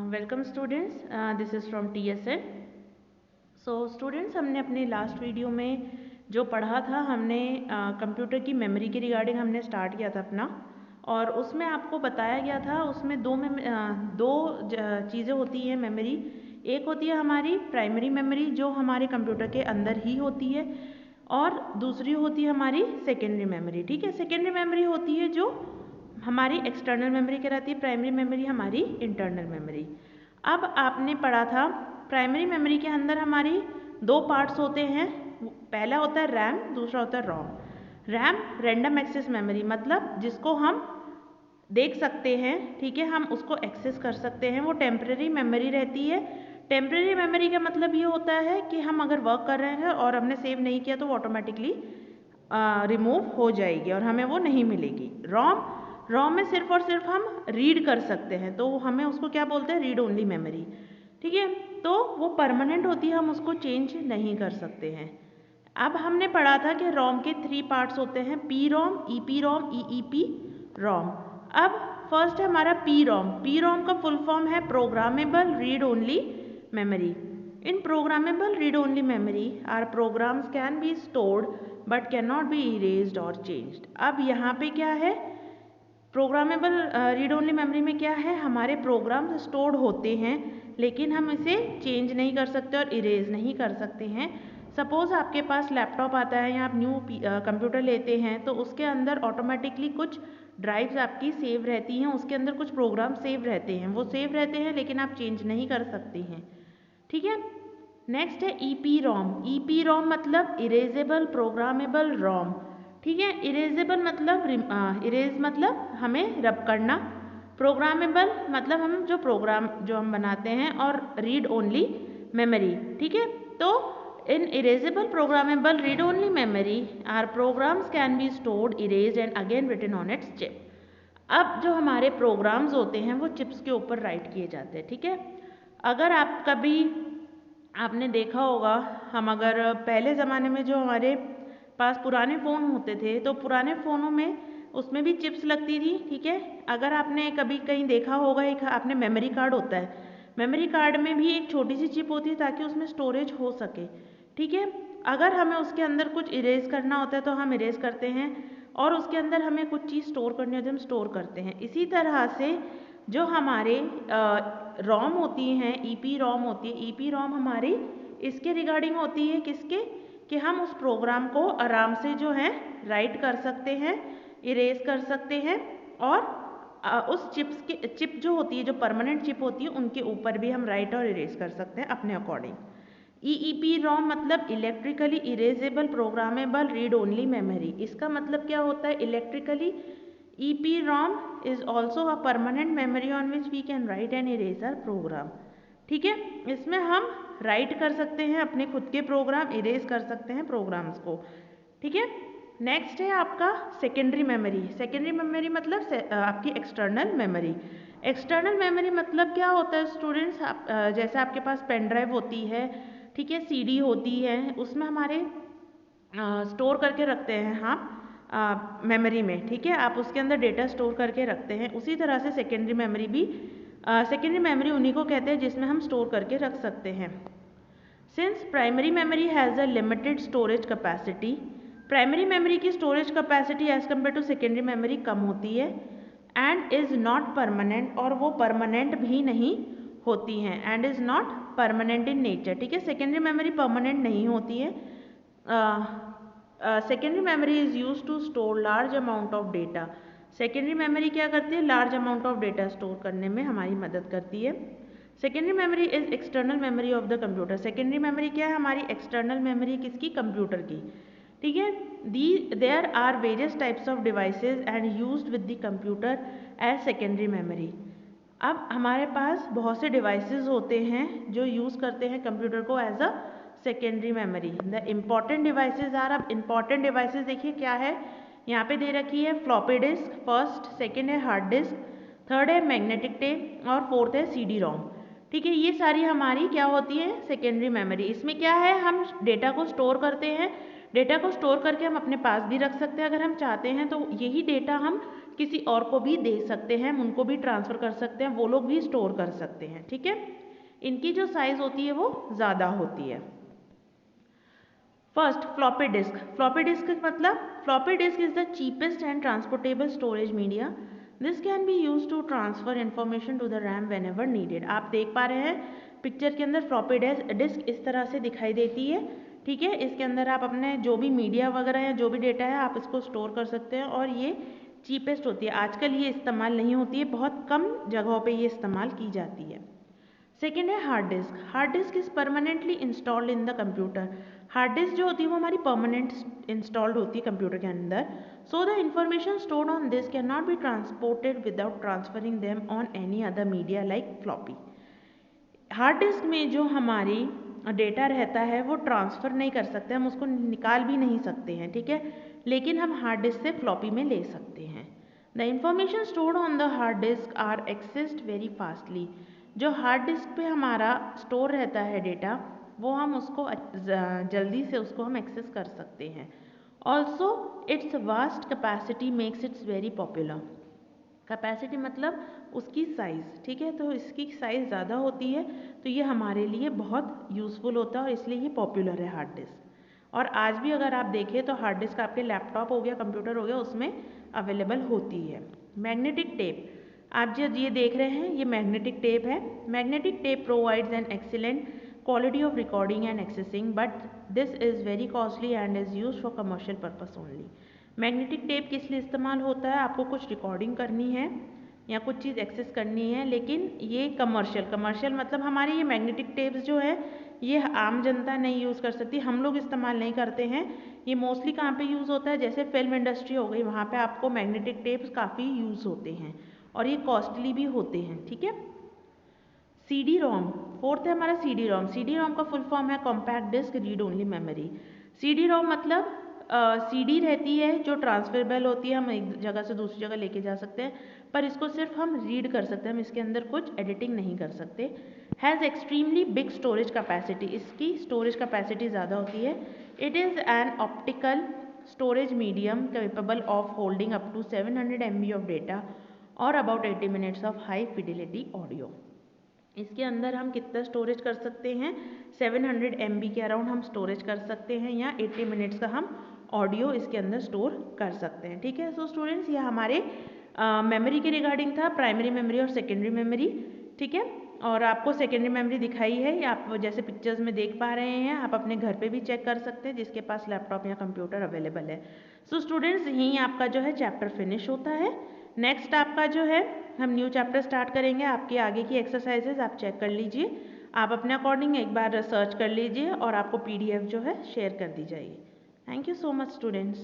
Welcome students, this is from TSN। So students, हमने अपने last video में जो पढ़ा था, हमने कंप्यूटर की मेमोरी के रिगार्डिंग हमने स्टार्ट किया था अपना, और उसमें आपको बताया गया था उसमें दो चीज़ें होती हैं मेमोरी। एक होती है हमारी प्राइमरी मेमोरी जो हमारे कंप्यूटर के अंदर ही होती है, और दूसरी होती है हमारी सेकेंडरी मेमोरी। ठीक है, सेकेंडरी मेमोरी होती है जो हमारी एक्सटर्नल मेमोरी कहलाती है, प्राइमरी मेमोरी हमारी इंटरनल मेमोरी। अब आपने पढ़ा था प्राइमरी मेमोरी के अंदर हमारी दो पार्ट्स होते हैं। पहला होता है रैम, दूसरा होता है रोम। रैम रैंडम एक्सेस मेमोरी, मतलब जिसको हम देख सकते हैं, ठीक है, हम उसको एक्सेस कर सकते हैं, वो टेम्परेरी मेमोरी रहती है। टेम्परेरी मेमोरी का मतलब ये होता है कि हम अगर वर्क कर रहे हैं और हमने सेव नहीं किया तो वो ऑटोमेटिकली रिमूव हो जाएगी और हमें वो नहीं मिलेगी। रोम में सिर्फ और सिर्फ हम रीड कर सकते हैं, तो हमें उसको क्या बोलते हैं, रीड ओनली मेमोरी। ठीक है, तो वो परमानेंट होती है, हम उसको चेंज नहीं कर सकते हैं। अब हमने पढ़ा था कि रोम के 3 पार्ट्स होते हैं, P ROM, EP ROM, EEP ROM. अब फर्स्ट है हमारा पी रोम। पी रोम का फुल फॉर्म है programmable read only memory. In programmable read only memory are programs can be stored but can not be erased और changed. अब यहाँ पे क्या है, प्रोग्रामेबल रीड ओनली मेमोरी में क्या है, हमारे प्रोग्राम्स स्टोर्ड होते हैं लेकिन हम इसे चेंज नहीं कर सकते और इरेज नहीं कर सकते हैं। सपोज़ आपके पास लैपटॉप आता है या आप न्यू कंप्यूटर लेते हैं, तो उसके अंदर ऑटोमेटिकली कुछ ड्राइव्स आपकी सेव रहती हैं, उसके अंदर कुछ प्रोग्राम सेव रहते हैं, वो सेव रहते हैं लेकिन आप चेंज नहीं कर सकते हैं। ठीक है, नेक्स्ट है ईपी रोम। ईपी रोम मतलब इरेजेबल प्रोग्रामेबल रोम। ठीक है, इरेजेबल मतलब इरेज मतलब हमें रब करना, प्रोग्रामेबल मतलब हम जो प्रोग्राम जो हम बनाते हैं, और रीड ओनली मेमोरी। ठीक है, तो in erasable programmable read only memory are programs can be stored, erased and again written on its chip. अब जो हमारे प्रोग्राम्स होते हैं वो चिप्स के ऊपर राइट किए जाते हैं। ठीक है, अगर आप कभी आपने देखा होगा, हम अगर पहले ज़माने में जो हमारे पास पुराने फ़ोन होते थे, तो पुराने फ़ोनों में उसमें भी चिप्स लगती थी। ठीक है, अगर आपने कभी कहीं देखा होगा, एक आपने मेमोरी कार्ड होता है, मेमोरी कार्ड में भी एक छोटी सी चिप होती है ताकि उसमें स्टोरेज हो सके। ठीक है, अगर हमें उसके अंदर कुछ इरेज करना होता है तो हम इरेज करते हैं, और उसके अंदर हमें कुछ चीज़ स्टोर करनी होती है, हम स्टोर करते हैं। इसी तरह से जो हमारे रोम होती हैं, ईपी रोम होती है, ईपी रोम हमारी इसके रिगार्डिंग होती है, किसके, कि हम उस प्रोग्राम को आराम से जो है राइट कर सकते हैं, इरेज कर सकते हैं, और उस चिप जो होती है, जो परमानेंट चिप होती है, उनके ऊपर भी हम राइट और इरेज कर सकते हैं अपने अकॉर्डिंग। ईईपी रोम मतलब electrically erasable programmable read only memory. इसका मतलब क्या होता है, electrically EPROM is also a permanent memory on which we can write and erase our program। ठीक है, इसमें हम राइट कर सकते हैं अपने खुद के प्रोग्राम, इरेज कर सकते हैं प्रोग्राम्स को। ठीक है, नेक्स्ट है आपका सेकेंडरी मेमोरी। सेकेंडरी मेमोरी मतलब आपकी एक्सटर्नल मेमोरी। एक्सटर्नल मेमोरी मतलब क्या होता है स्टूडेंट्स, जैसे आपके पास पेन ड्राइव होती है, ठीक है, CD होती है, उसमें हमारे स्टोर करके रखते हैं हम मेमोरी में। ठीक है, आप उसके अंदर डेटा स्टोर करके रखते हैं। उसी तरह से सेकेंडरी मेमोरी भी, सेकेंडरी मेमोरी उन्हीं को कहते हैं जिसमें हम स्टोर करके रख सकते हैं। Since primary memory has a limited storage capacity, primary memory की storage capacity as compare to secondary memory कम होती है, एंड इज़ नॉट परमानेंट, और वो परमानेंट भी नहीं होती हैं, and is not permanent in nature. ठीक है, सेकेंडरी मेमोरी परमानेंट नहीं होती है। Secondary memory is use to store large amount of data. Secondary memory क्या करती है, large amount of data store करने में हमारी मदद करती है। Secondary memory is external memory of the computer. Secondary memory क्या है, हमारी एक्सटर्नल मेमोरी किसकी, कंप्यूटर की। ठीक है, there are various types of devices and used with the computer as secondary memory. अब हमारे पास बहुत से डिवाइसेस होते हैं जो यूज़ करते हैं कंप्यूटर को as a secondary memory. The important devices are, अब इम्पॉर्टेंट डिवाइसेज देखिए क्या है, यहाँ पे दे रखी है फ्लॉपी डिस्क फर्स्ट, सेकेंड है हार्ड डिस्क, थर्ड है मैग्नेटिक टेप, और फोर्थ है CD रोम। ठीक है, ये सारी हमारी क्या होती है, सेकेंडरी मेमोरी। इसमें क्या है, हम डेटा को स्टोर करते हैं, डेटा को स्टोर करके हम अपने पास भी रख सकते हैं अगर हम चाहते हैं, तो यही डेटा हम किसी और को भी दे सकते हैं, हम उनको भी ट्रांसफ़र कर सकते हैं, वो लोग भी स्टोर कर सकते हैं, ठीक है। इनकी जो साइज़ होती है वो ज़्यादा होती है। First floppy disk. Floppy disk मतलब floppy disk is the cheapest and transportable storage media. This can be use to transfer information to the RAM whenever needed. आप देख पा रहे हैं पिक्चर के अंदर फ्लॉपी डिस्क इस तरह से दिखाई देती है, ठीक है। इसके अंदर आप अपने जो भी मीडिया वगैरह है, जो भी डेटा है, आप इसको स्टोर कर सकते हैं और ये चीपेस्ट होती है। आजकल ये इस्तेमाल नहीं होती है, बहुत कम जगहों पे ये इस्तेमाल की जाती है। सेकेंड है hard disc. Hard disk is permanently installed in the computer. Hard disk जो होती है वो हमारी परमानेंट इंस्टॉल्ड होती है कंप्यूटर के अंदर। So the information stored on this can not be transported without transferring them on any other media like floppy. Hard disk में जो हमारी डेटा रहता है वो ट्रांसफ़र नहीं कर सकते, हम उसको निकाल भी नहीं सकते हैं, ठीक है। लेकिन हम हार्ड डिस्क से फ्लॉपी में ले सकते हैं। The information stored on the hard disk are accessed very fastly. जो हार्ड डिस्क पे हमारा स्टोर रहता है डेटा, वो हम उसको जल्दी से उसको हम एक्सेस कर सकते हैं। Also its vast capacity makes it's very popular. Capacity मतलब उसकी साइज़, ठीक है। तो इसकी साइज़ ज़्यादा होती है तो ये हमारे लिए बहुत यूज़फुल होता है और इसलिए ये पॉपुलर है हार्ड डिस्क। और आज भी अगर आप देखें तो हार्ड डिस्क आपके लैपटॉप हो गया, कंप्यूटर हो गया, उसमें अवेलेबल होती है। मैग्नेटिक टेप, आप जो ये देख रहे हैं ये मैग्नेटिक टेप है। Magnetic tape provides an excellent quality of recording and accessing but this is very costly and is use for commercial purpose only. Magnetic tape किस लिए इस्तेमाल होता है? आपको कुछ रिकॉर्डिंग करनी है या कुछ चीज़ एक्सेस करनी है, लेकिन ये कमर्शियल मतलब हमारे ये मैग्नेटिक टेप्स जो है ये आम जनता नहीं यूज़ कर सकती, हम लोग इस्तेमाल नहीं करते हैं। ये मोस्टली कहाँ पे यूज़ होता है? जैसे फिल्म इंडस्ट्री हो गई, वहाँ पे आपको मैग्नेटिक टेप्स काफ़ी यूज़ होते हैं और ये कॉस्टली भी होते हैं, ठीक है। CD रोम, फोर्थ है हमारा CD रोम। CD रोम का फुल फॉर्म है compact disk read only memory. CD ROM मतलब CD रहती है जो ट्रांसफरेबल होती है, हम एक जगह से दूसरी जगह लेके जा सकते हैं, पर इसको सिर्फ हम रीड कर सकते हैं, हम इसके अंदर कुछ एडिटिंग नहीं कर सकते। Has extremely big storage capacity, इसकी स्टोरेज कैपेसिटी ज़्यादा होती है। It is an optical storage medium capable of holding up to 700 MB of data और about 80 minutes of high fidelity audio. इसके अंदर हम कितना स्टोरेज कर सकते हैं? 700 MB के अराउंड हम स्टोरेज कर सकते हैं या 80 मिनट्स का हम ऑडियो इसके अंदर स्टोर कर सकते हैं, ठीक है। सो स्टूडेंट्स ये हमारे मेमोरी के रिगार्डिंग था, प्राइमरी मेमोरी और सेकेंडरी मेमोरी, ठीक है। और आपको सेकेंडरी मेमोरी दिखाई है, या आप जैसे पिक्चर्स में देख पा रहे हैं, आप अपने घर पे भी चेक कर सकते हैं जिसके पास लैपटॉप या कंप्यूटर अवेलेबल है। सो स्टूडेंट्स यहीं आपका जो है चैप्टर फिनिश होता है। नेक्स्ट आपका जो है हम न्यू चैप्टर स्टार्ट करेंगे। आपकी आगे की एक्सरसाइजेज आप चेक कर लीजिए, आप अपने अकॉर्डिंग एक बार रिसर्च कर लीजिए और आपको PDF जो है शेयर कर दी जाएगी। Thank you so much students.